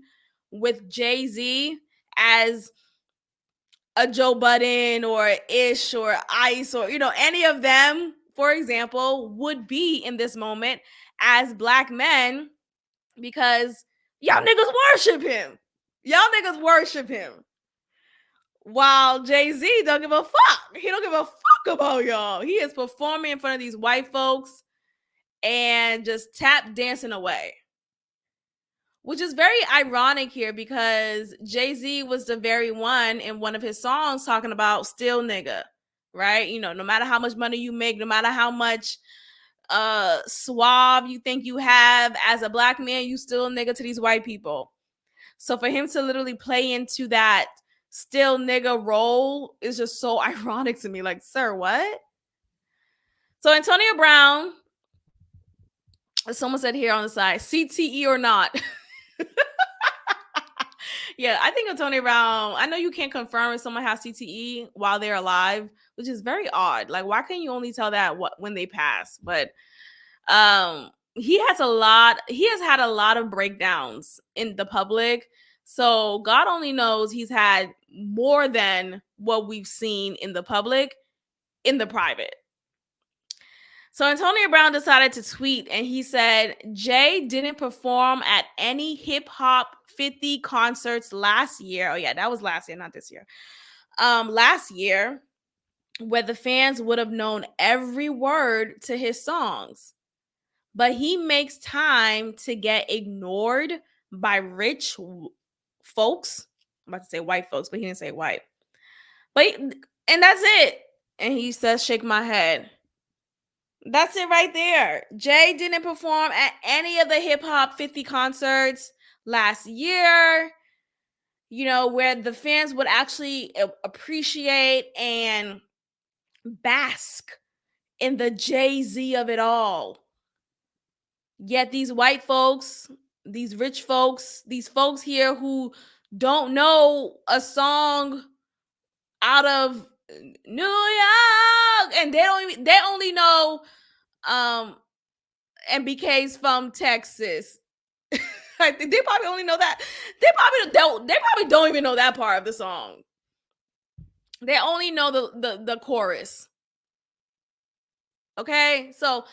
with Jay-Z as a Joe Budden or Ish or Ice or, you know, any of them, for example, would be in this moment as black men, because y'all niggas worship him. Y'all niggas worship him. While Jay-Z don't give a fuck. He don't give a fuck about y'all. He is performing in front of these white folks and just tap dancing away. Which is very ironic here because Jay-Z was the very one in one of his songs talking about still nigga, right? You know, no matter how much money you make, no matter how much suave you think you have as a black man, you still a nigga to these white people. So for him to literally play into that still nigga role is just so ironic to me. Like, sir, what? So Antonio Brown, someone said here on the side, CTE or not. Yeah, I think Antonio Brown, I know you can't confirm if someone has CTE while they're alive, which is very odd. Like, why can't you only tell that when they pass? But he has had a lot of breakdowns in the public. So God only knows he's had more than what we've seen in the public in the private. So Antonio Brown decided to tweet and he said, Jay didn't perform at any hip hop 50 concerts last year. Oh yeah, that was last year, not this year. Last year, where the fans would have known every word to his songs. But he makes time to get ignored by rich folks. I'm about to say white folks, but he didn't say white. And that's it. And he says, shake my head. That's it right there. Jay didn't perform at any of the hip hop 50 concerts last year. where the fans would actually appreciate and bask in the Jay-Z of it all. Yet these white folks, these rich folks, these folks here who don't know a song out of New York, and they only know MBK's from Texas. I think they probably only know that. They probably don't even know that part of the song. They only know the chorus. Okay? So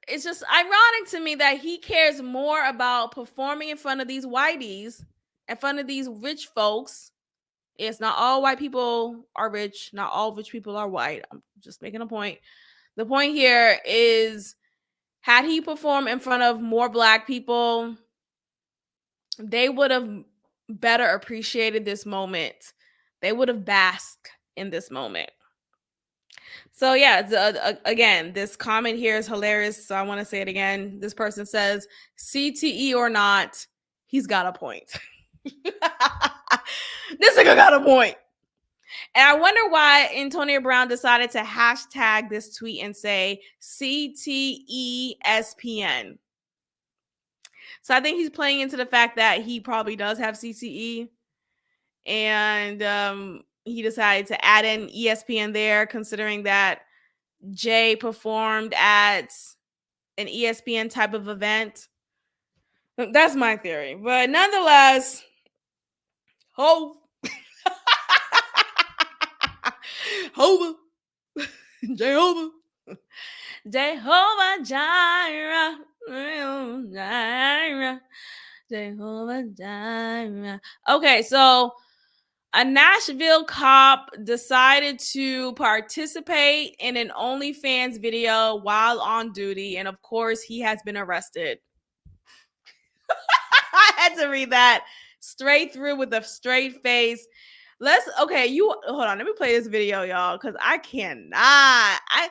it's just ironic to me that he cares more about performing in front of these whiteys, in front of these rich folks. It's not all white people are rich, not all rich people are white. I'm just making a point. The point here is, had he performed in front of more black people, they would have better appreciated this moment. They would have basked in this moment. So yeah, again, this comment here is hilarious. So I want to say it again. This person says, CTE or not, he's got a point. This nigga got a point. And I wonder why Antonio Brown decided to hashtag this tweet and say CTESPN. So I think he's playing into the fact that he probably does have CTE. And he decided to add in ESPN there, considering that Jay performed at an ESPN type of event. That's my theory. But nonetheless, Hova. Hova. Jehovah. Jehovah Jireh. Jehovah Jireh. Okay, so a Nashville cop decided to participate in an OnlyFans video while on duty, and of course, he has been arrested. I had to read that straight through with a straight face. Hold on, let me play this video, y'all, because I cannot. I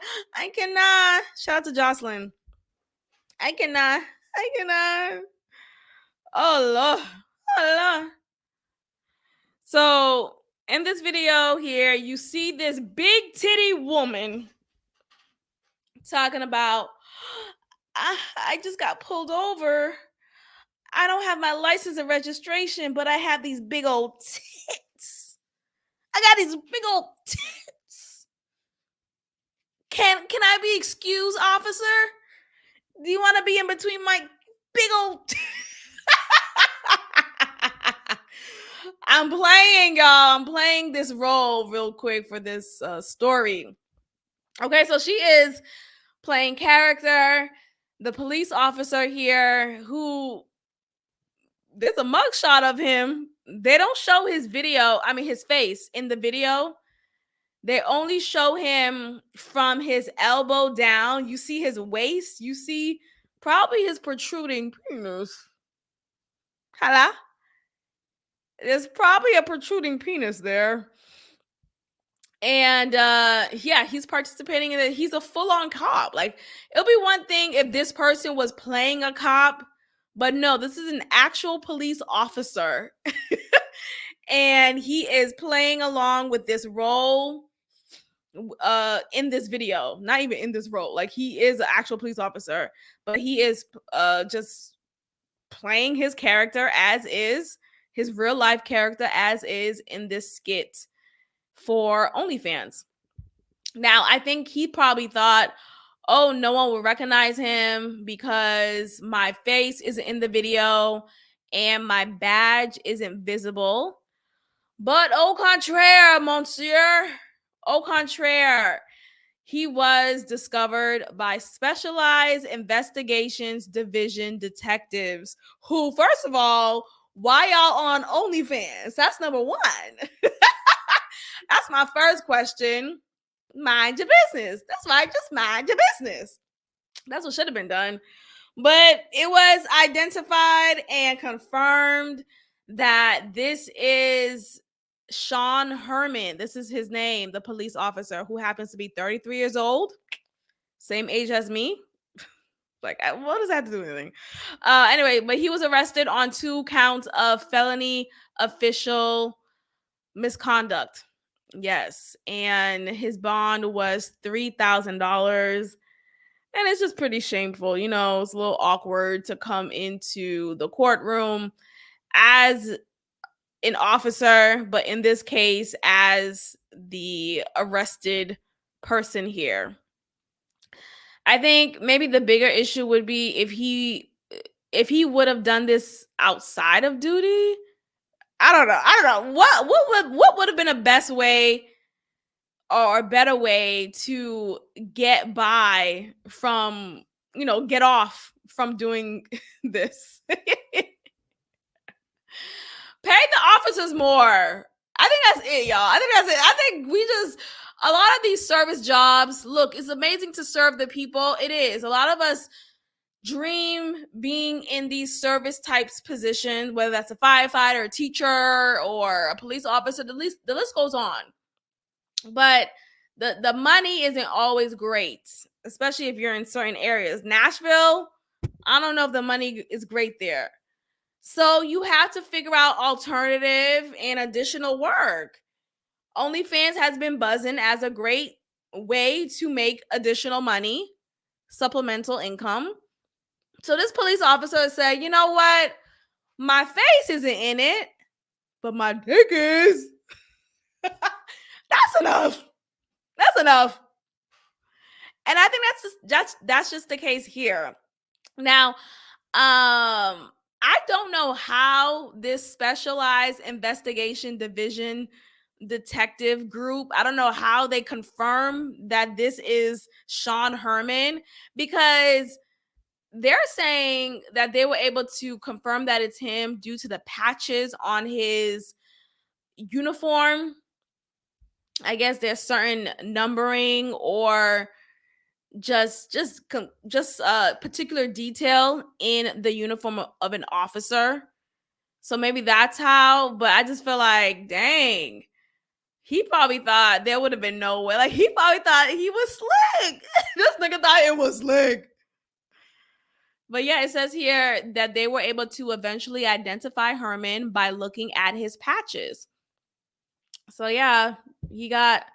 cannot. Shout out to Jocelyn. I cannot. Oh Lord. Oh Lord. So in this video here, you see this big titty woman talking about, I just got pulled over. I don't have my license and registration, but I have these big old tits. I got these big old tits. Can I be excused, officer? Do you want to be in between my big old tits? I'm playing, y'all. I'm playing this role real quick for this story. Okay, so she is playing character, the police officer here, who there's a mugshot of him. They don't show his face in the video. They only show him from his elbow down. You see his waist. You see probably his protruding penis. Hello? There's probably a protruding penis there. And he's participating in it. He's a full-on cop. Like, it'll be one thing if this person was playing a cop, but no, this is an actual police officer. And he is playing along with this role in this video. Not even in this role. Like, he is an actual police officer, but he is just playing his character as is, his real life character as is in this skit for OnlyFans. Now, I think he probably thought, oh, no one will recognize him because my face isn't in the video and my badge isn't visible. But au contraire, monsieur, au contraire, he was discovered by Specialized Investigations Division detectives who, first of all, why y'all on OnlyFans? That's number one. That's my first question. Mind your business. That's right. Just mind your business. That's what should have been done. But it was identified and confirmed that this is Sean Herman. This is his name, the police officer who happens to be 33 years old, same age as me. Like, what does that have to do with anything? Anyway, but he was arrested on 2 counts of felony official misconduct. Yes. And his bond was $3,000. And it's just pretty shameful. You know, it's a little awkward to come into the courtroom as an officer, but in this case, as the arrested person here. I think maybe the bigger issue would be if he would have done this outside of duty. I don't know. What would have been a best way or a better way to get by from, get off from doing this? Pay the officers more. I think that's it, y'all. I think that's it. I think a lot of these service jobs, look, it's amazing to serve the people. It is. A lot of us dream being in these service types positions, whether that's a firefighter, a teacher, or a police officer. The list goes on. But the money isn't always great, especially if you're in certain areas. Nashville, I don't know if the money is great there. So you have to figure out alternative and additional work. OnlyFans has been buzzing as a great way to make additional money, supplemental income. So this police officer said, you know what? My face isn't in it, but my dick is. That's enough. That's enough. And I think that's just the case here. Now, I don't know how this specialized investigation division detective group, I don't know how they confirm that this is Sean Herman, because they're saying that they were able to confirm that it's him due to the patches on his uniform. I guess there's certain numbering or just particular detail in the uniform of an officer. So maybe that's how, but I just feel like, dang, he probably thought there would have been no way. Like, he probably thought he was slick. This nigga thought it was slick. But yeah, it says here that they were able to eventually identify Herman by looking at his patches. So yeah, he got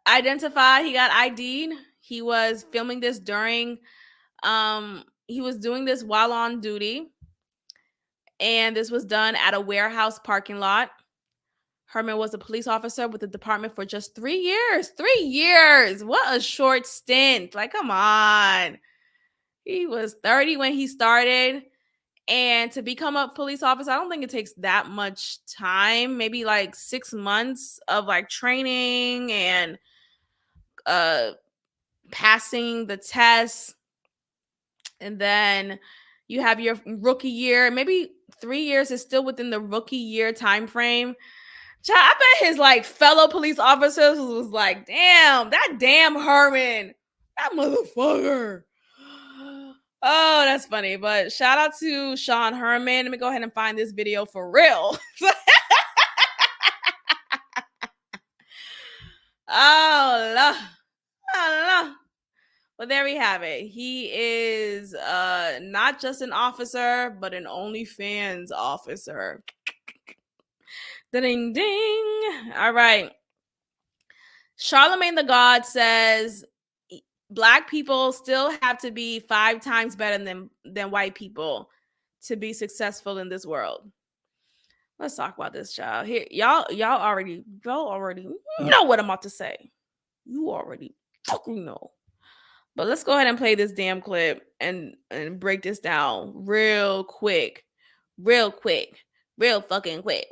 identified, he got ID'd. He was filming this during he was doing this while on duty, and this was done at a warehouse parking lot. Herman was a police officer with the department for just 3 years. 3 years. What a short stint. Like, come on. He was 30 when he started. And to become a police officer, I don't think it takes that much time. Maybe like 6 months of like training and passing the test. And then you have your rookie year. Maybe 3 years is still within the rookie year time frame. I bet his like fellow police officers was like, damn, that damn Herman, that motherfucker. Oh, that's funny. But shout out to Sean Herman. Let me go ahead and find this video for real. Oh, Allah. Well, there we have it. He is not just an officer, but an OnlyFans officer. Ding, ding. All right. Charlemagne the God says Black people still have to be 5 times better than white people to be successful in this world. Let's talk about this, child. Here, y'all already know what I'm about to say. You already fucking know. But let's go ahead and play this damn clip and break this down real quick. Real fucking quick.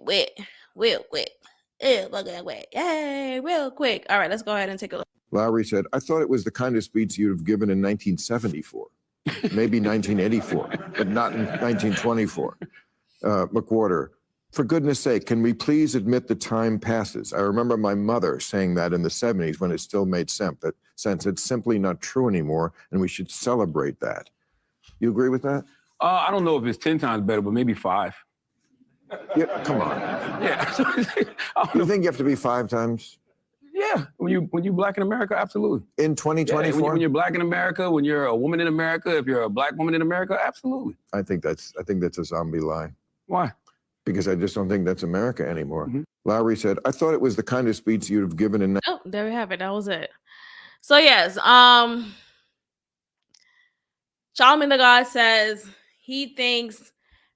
Real quick. Yay, real quick. All right, let's go ahead and take a look. Lowry said, I thought it was the kind of speech you'd have given in 1974, maybe 1984, but not in 1924. McWhorter, for goodness sake, can we please admit the time passes? I remember my mother saying that in the 70s when it still made sense. It's simply not true anymore, and we should celebrate that. You agree with that? I don't know if it's 10 times better, but maybe 5. Yeah, come on. Yeah. You think you have to be 5 times? Yeah, when you Black in America, absolutely. In 2024? Yeah, when you're Black in America, when you're a woman in America, if you're a Black woman in America, absolutely. I think that's a zombie lie. Why? because I just don't think that's America anymore. Mhm. Lowry said, I thought it was the kind of speech you'd have given in. Oh, there we have it. That was it. So yes, Charlamagne the God says he thinks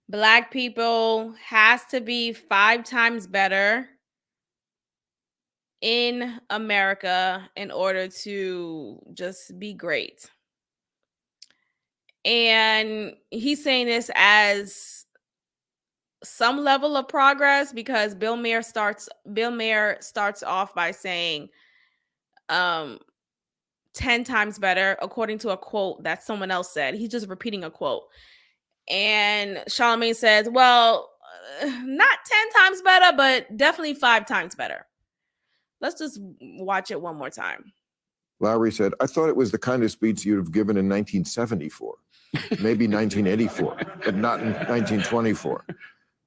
Black people has to be 5 times better in America in order to just be great. And he's saying this as some level of progress because Bill Maher starts off by saying 10 times better according to a quote that someone else said. He's just repeating a quote. And Charlamagne says, well, not 10 times better, but definitely 5 times better. Let's just watch it one more time. Lowry said, I thought it was the kind of speech you'd have given in 1974, maybe 1984, but not in 1924.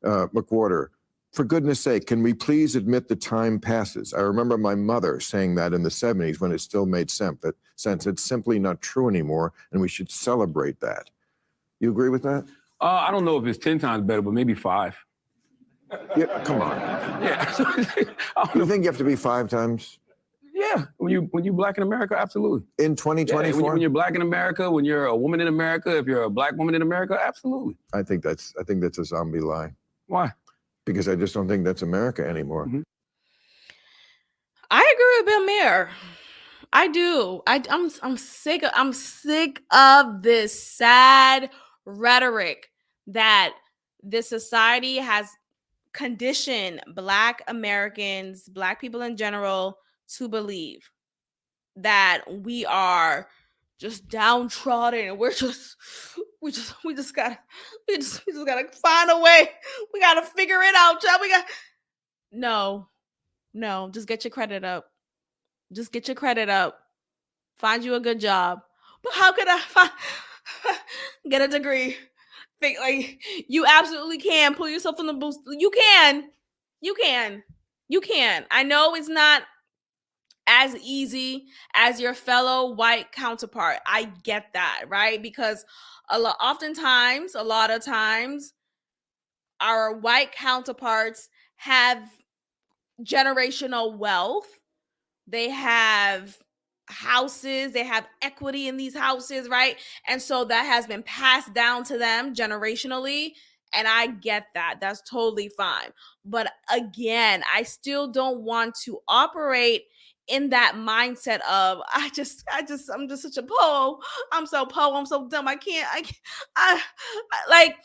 McWhorter, for goodness sake, can we please admit the time passes? I remember my mother saying that in the 70s when it still made sense. It's simply not true anymore, and we should celebrate that. You agree with that? I don't know if it's 10 times better, but maybe 5. Yeah, come on. Yeah. You think you have to be 5 times? Yeah, when you Black in America, absolutely. In Yeah, 2024? when you're Black in America, when you're a woman in America, if you're a Black woman in America, absolutely. I think that's a zombie lie. Why? Because I just don't think that's America anymore. Mhm. I agree with Bill Maher. I do. I'm sick of this sad rhetoric that this society has conditioned Black Americans, Black people in general, to believe that we are just downtrodden and we just gotta find a way. We gotta figure it out, child. No, just get your credit up. Just get your credit up. Find you a good job. But how could I get a degree? Like, you absolutely can pull yourself from the boost. You can. I know it's not as easy as your fellow white counterpart. I get that, right? Because a lot of times, our white counterparts have generational wealth. They have houses, they have equity in these houses, right? And so that has been passed down to them generationally. And I get that. That's totally fine. But again, I still don't want to operate in that mindset of I'm just such a po. I'm so dumb. I can't like,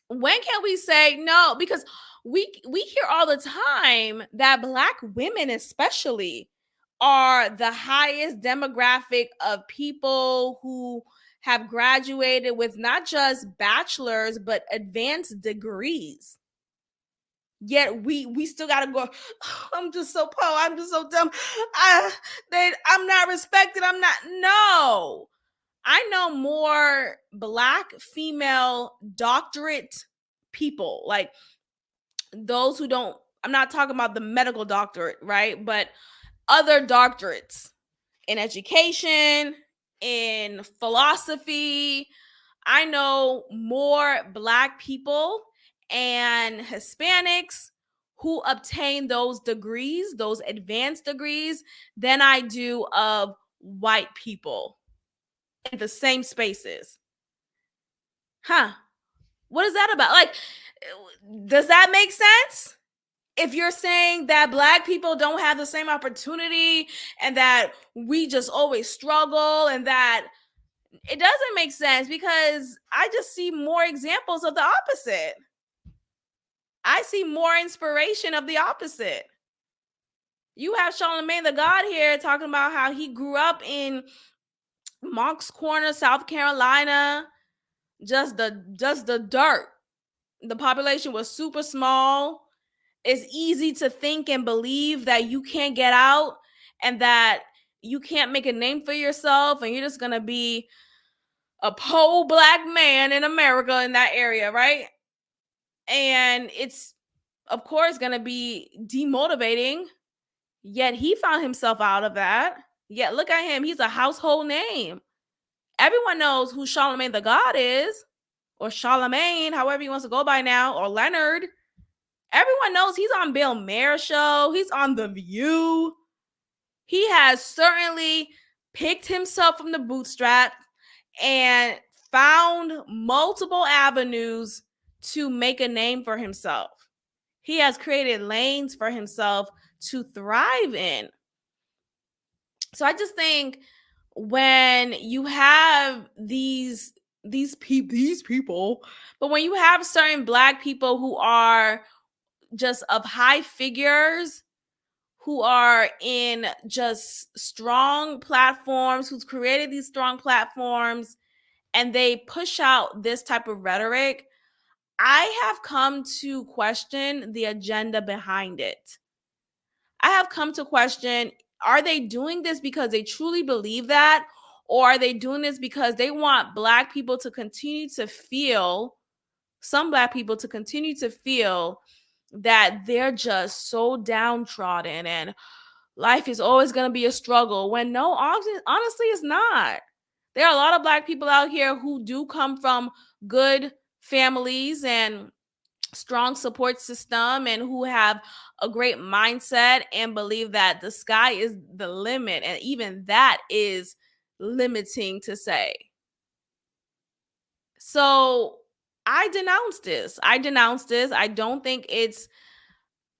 when can we say no? Because we hear all the time that Black women especially are the highest demographic of people who have graduated with not just bachelor's but advanced degrees. Yet we still gotta go. Oh, I'm just so po. I'm just so dumb. I'm not respected. I'm not. No, I know more Black female doctorate people, like those who don't. I'm not talking about the medical doctorate, right? But other doctorates in education, in philosophy. I know more Black people and Hispanics who obtain those degrees, those advanced degrees, than I do of white people in the same spaces. Huh? What is that about? Like, does that make sense? If you're saying that Black people don't have the same opportunity and that we just always struggle, and that it doesn't make sense, because I just see more examples of the opposite. I see more inspiration of the opposite. You have Charlamagne the God here talking about how he grew up in Moncks Corner, South Carolina, just the dirt. The population was super small. It's easy to think and believe that you can't get out and that you can't make a name for yourself and you're just going to be a poor Black man in America in that area, right? And it's, of course, going to be demotivating. Yet he found himself out of that. Yet look at him. He's a household name. Everyone knows who Charlamagne the God is. or Charlemagne, however he wants to go by now, or Leonard. Everyone knows he's on Bill Maher's show. He's on The View. He has certainly picked himself from the bootstrap and found multiple avenues to make a name for himself. He has created lanes for himself to thrive in. So I just think when you have these people, but when you have certain Black people who are just of high figures, who are in just strong platforms, who's created these strong platforms, and they push out this type of rhetoric, I have come to question the agenda behind it. I have come to question, are they doing this because they truly believe that? Or are they doing this because they want Black people to continue to feel, some Black people to continue to feel that they're just so downtrodden and life is always going to be a struggle, when no, honestly, it's not. There are a lot of Black people out here who do come from good families and strong support system and who have a great mindset and believe that the sky is the limit, and even that is limiting to say. So I denounce this. I don't think it's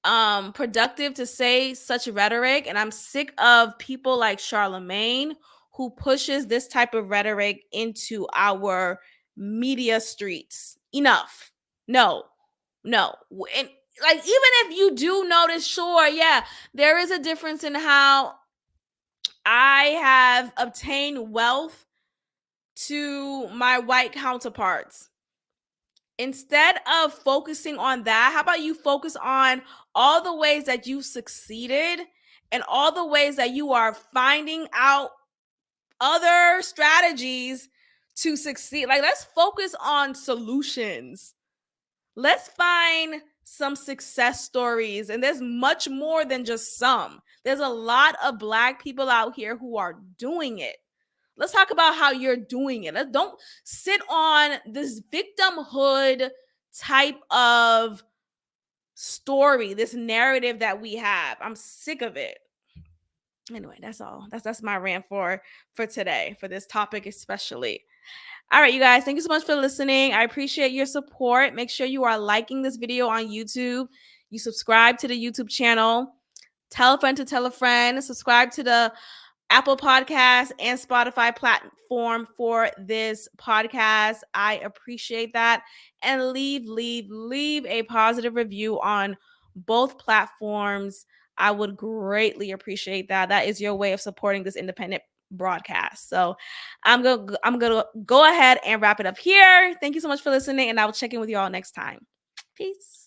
productive to say such rhetoric, and I'm sick of people like Charlemagne who pushes this type of rhetoric into our media streets. Enough. No. And like, even if you do notice, sure, yeah, there is a difference in how I have obtained wealth to my white counterparts. Instead of focusing on that, how about you focus on all the ways that you've succeeded and all the ways that you are finding out other strategies to succeed? Like, let's focus on solutions. Let's find some success stories. And there's much more than just some. There's a lot of Black people out here who are doing it. Let's talk about how you're doing it. Don't sit on this victimhood type of story, this narrative that we have. I'm sick of it. Anyway, that's all. That's my rant for today, for this topic especially. All right, you guys, thank you so much for listening. I appreciate your support. Make sure you are liking this video on YouTube. You subscribe to the YouTube channel. Tell a friend to tell a friend. Subscribe to the Apple Podcasts and Spotify platform for this podcast. I appreciate that. And leave a positive review on both platforms. I would greatly appreciate that. That is your way of supporting this independent broadcast. So I'm gonna go ahead and wrap it up here. Thank you so much for listening, and I will check in with you all next time. Peace.